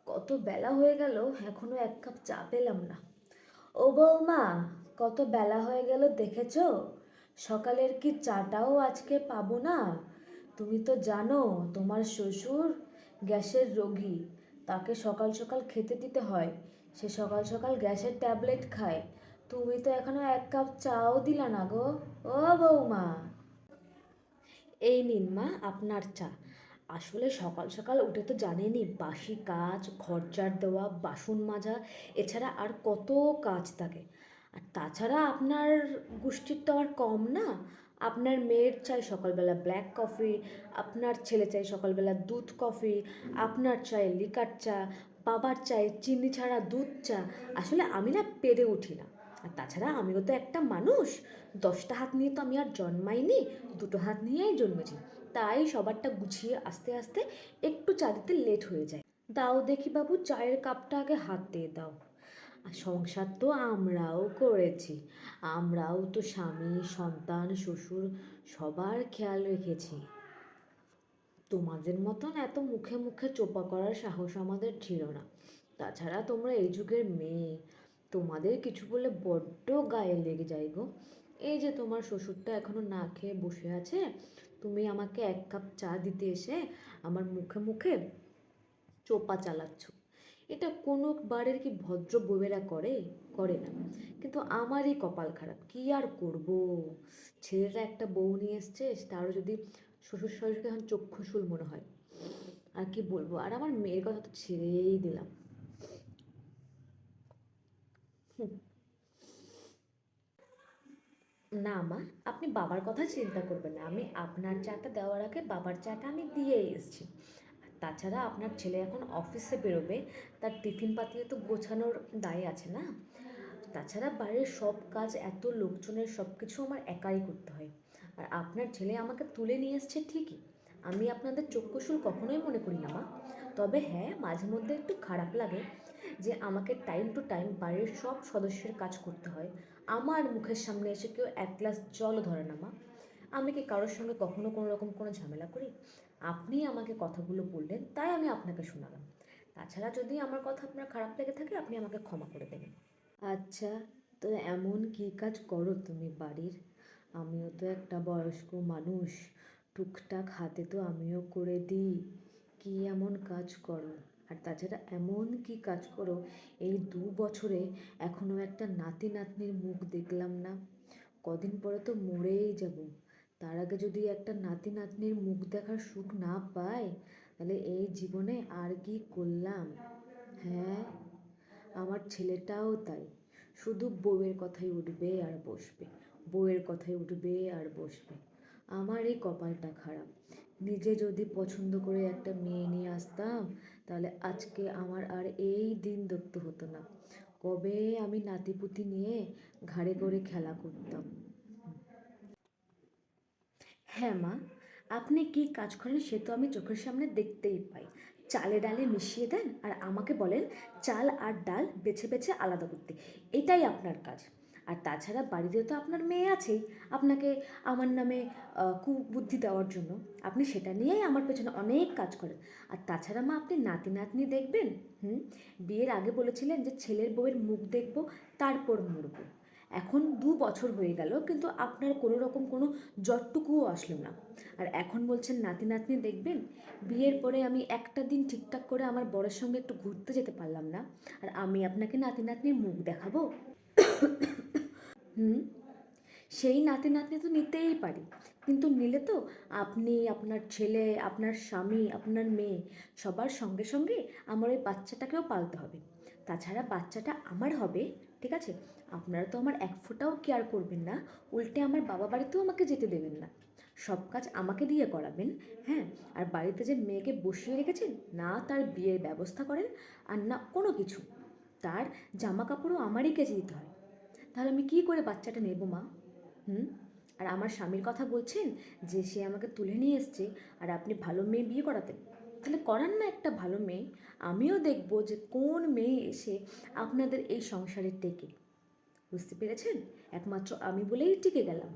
কত বেলা হয়ে গেল, এখনো এক কাপ চা পেলাম না। ও বৌমা, কত বেলা হয়ে গেল দেখেছো? সকালের কি চাটাও আজকে পাবো না? তুমি তো জানো তোমার শ্বশুর গ্যাসের রোগী, তাকে সকাল সকাল খেতে দিতে হয়। সে সকাল সকাল গ্যাসের ট্যাবলেট খায়। তুমি তো এখনো এক কাপ চাও দিলা না গো। ও বৌমা, এই নিন মা আপনার চা। আসলে সকাল সকাল উঠে তো জানেনই, বাসি কাজ, ঘর ঝাড় দেওয়া, বাসন মাজা, এছাড়া আর কত কাজ থাকে। আর তাছাড়া আপনার গোষ্ঠীর তো আর কম না। আপনার মেয়ের চাই সকালবেলা ব্ল্যাক কফি, আপনার ছেলে চাই সকালবেলা দুধ কফি, আপনার চাই লিকার চা, বাবার চাই চিনি ছাড়া দুধ চা। আসলে আমি না পেরে উঠি না। আর তাছাড়া আমিও তো একটা মানুষ, 10টা হাত নিয়ে তো আমি আর জন্মাইনি, দুটো হাত নিয়েই জন্মেছি। তাই সবারটা গুছিয়ে আস্তে আস্তে একটু চা দিতে লেট হয়ে যায়। দাও দেখি বাবু, চায়ের কাপটা আগে হাত দিয়ে দাও। আর সংসার তো আমরাও করেছি, আমরাও তো স্বামী সন্তান শ্বশুর সবার খেয়াল রেখেছি। তোমাদের মতন এত মুখে মুখে চোপা করার সাহস আমাদের ছিল না। তাছাড়া তোমরা এই যুগের মেয়ে, তোমাদের কিছু বলে বড্ড গায়ে লেগে যায় গো। এই যে তোমার শ্বশুরটা এখনো না খেয়ে বসে আছে, তুমি আমাকে এক কাপ চা দিতে এসে আমার মুখে মুখে চোপা চালাচ্ছ। এটা কোনো বাড়ির কি ভদ্র বউয়েরা করে? করে না। কিন্তু আমারই কপাল খারাপ, কি আর করব। ছেলেটা একটা বউ নিয়ে এসছে, তারও যদি শ্বশুর শাশুড়িকে এখন চক্ষুশূল মনে হয়। আর কি বলবো, আর আমার মেয়ের কথা তো ছেড়েই দিলাম। হুম, না মা, আপনি বাবার কথা চিন্তা করবেন না। আমি আপনার চাটা দেওয়ার আগে বাবার চাটা আমি দিয়েই এসেছি। তাছাড়া আপনার ছেলে এখন অফিসে বেরোবে, তার টিফিন পাতিও তো গোছানোর দায় আছে না? তাছাড়া বাড়ির সব কাজ, এত লোকজনের সব কিছু আমার একাই করতে হয়। আর আপনার ছেলে আমাকে তুলে নিয়ে এসছে ঠিকই, আমি আপনাদের চক্ষুশূল কখনোই মনে করি না মা। তবে হ্যাঁ, মাঝে মধ্যে একটু খারাপ লাগে যে আমাকে টাইম টু টাইম বাড়ির সব সদস্যের কাজ করতে হয়। আমার মুখের সামনে এসে কেউ এক গ্লাস জলও ধরে না মা। আমি কি কারোর সঙ্গে কখনো কোনো রকম কোনো ঝামেলা করি? আপনি আমাকে কথাগুলো বললেন তাই আমি আপনাকে শোনালাম। তাছাড়া যদি আমার কথা আপনার খারাপ লেগে থাকে, আপনি আমাকে ক্ষমা করে দেবেন। আচ্ছা, তো এমন কী কাজ করো তুমি বাড়ির? আমিও তো একটা বয়স্ক মানুষ, টুকটাক হাতে তো আমিও করে দিই। কী এমন কাজ করো? আর তাছাড়া এমন কী কাজ করো, এই 2 বছরে এখনও একটা নাতি নাতনির মুখ দেখলাম না? কদিন পরে তো মরেই যাব। তার আগে যদি একটা নাতি নাতনির মুখ দেখার সুখ না পাই, তাহলে এই জীবনে আর কি করলাম? হ্যাঁ, আমার ছেলেটাও তাই। শুধু বউয়ের কথাই উঠবে আর বসবে, বউয়ের কথাই উঠবে আর বসবে। আমার এই কপালটা খারাপ। নিজে যদি পছন্দ করে একটা মেয়ে নিয়ে আসতাম, তাহলে আজকে আমার আর এই দিন দেখতে হতো না। কবে আমি নাতিপুতি নিয়ে ঘাড়ে করে খেলা করতাম। হ্যাঁ মা, আপনি কি কাজ করেন সে তো আমি চোখের সামনে দেখতেই পাই। চালে ডালে মিশিয়ে দেন আর আমাকে বলেন চাল আর ডাল বেছে বেছে আলাদা করতে। এটাই আপনার কাজ। আর তাছাড়া বাড়িতে তো আপনার মেয়ে আছেই, আপনাকে আমার নামে কুবুদ্ধি দেওয়ার জন্য। আপনি সেটা নিয়েই আমার পেছনে অনেক কাজ করেন। আর তাছাড়া মা, আপনি নাতি নাতনি দেখবেন। হুম, বিয়ের আগে বলেছিলেন যে ছেলের বউয়ের মুখ দেখবো, তারপর মরবো। এখন 2 বছর হয়ে গেল, কিন্তু আপনার কোনো রকম কোনো জটটুকুও আসলো না। আর এখন বলছেন নাতি নাতনি দেখবেন। বিয়ের পরে আমি একটা দিন ঠিকঠাক করে আমার বরের সঙ্গে একটু ঘুরতে যেতে পারলাম না, আর আমি আপনাকে নাতি নাতনির মুখ দেখাবো? হুম, সেই নাতি নাতনি তো নিতেই পারি, কিন্তু নিলে তো আপনি, আপনার ছেলে, আপনার স্বামী, আপনার মেয়ে, সবার সঙ্গে সঙ্গে আমার ওই বাচ্চাটাকেও পালতে হবে। তাছাড়া বাচ্চাটা আমার হবে, ঠিক আছে? আপনারা তো আমার এক ফোঁটাও কেয়ার করবেন না, উল্টে আমার বাবা বাড়িতেও আমাকে যেতে দেবেন না। সব কাজ আমাকে দিয়ে করাবেন। হ্যাঁ, আর বাড়িতে যে মেয়েকে বসিয়ে রেখেছেন, না তার বিয়ের ব্যবস্থা করেন, আর না কোনো কিছু। তার জামা কাপড়ও আমারই কেচে দিতে হয়। তাহলে আমি কী করে বাচ্চাটা নেব মা? হুম, আর আমার স্বামীর কথা বলছেন যে সে আমাকে তুলে নিয়ে এসছে, আর আপনি ভালো মেয়ে বিয়ে করাতেন। তাহলে করান না একটা ভালো মেয়ে। আমিও দেখব যে কোন মেয়ে এসে আপনাদের এই সংসারে টেকে। বুঝতে পেরেছেন? একমাত্র আমি বলেই টিকে গেলাম।